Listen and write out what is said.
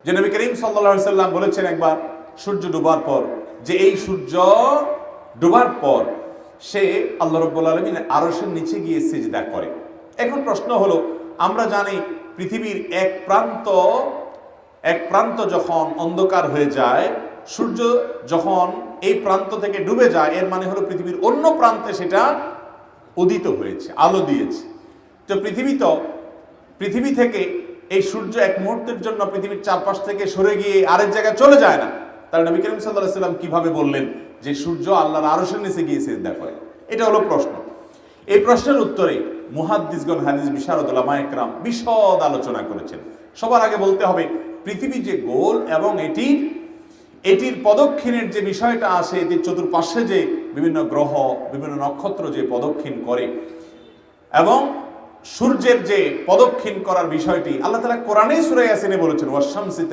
যে নবী করিম সাল্লাল্লাহু আলাইহি সাল্লাম বলেছেন একবার সূর্য ডুবার পর, যে এই সূর্য ডুবার পর সে আল্লাহ রাব্বুল আলামিন আরশের নিচে গিয়ে সিজদা করে। এখন প্রশ্ন হলো, আমরা জানি পৃথিবীর এক প্রান্ত যখন অন্ধকার হয়ে যায়, সূর্য যখন এই প্রান্ত থেকে ডুবে যায়, এর মানে হলো পৃথিবীর অন্য প্রান্তে সেটা উদিত হয়েছে, আলো দিয়েছে। তো পৃথিবী থেকে এই সূর্য এক মুহূর্তের জন্য পৃথিবীর চারপাশ থেকে সরে গিয়ে আরেক জায়গায় চলে যায় না। তাহলে নবী করিম সাল্লাল্লাহু আলাইহি সাল্লাম কিভাবে বললেন যে সূর্য আল্লাহর আরশের নিচে গিয়ে সিজদা করে? এটা হলো প্রশ্ন। এই প্রশ্নের উত্তরে মুহাদ্দিসগণ, হাদিস বিশারদ উলামা ইকরাম বিশদ আলোচনা করেছেন। সবার আগে বলতে হবে, পৃথিবী যে গোল এবং এটির পদক্ষিণের যে বিষয়টা আছে, এটির চতুর্পাশে যে বিভিন্ন গ্রহ, বিভিন্ন নক্ষত্র যে প্রদক্ষিণ করে, এবং সূর্যের যে প্রদক্ষিণ করার বিষয়টি আল্লাহ তাআলা কোরআনে সূরা ইয়াসিনে বলেছেন, ওয়াশ শামসি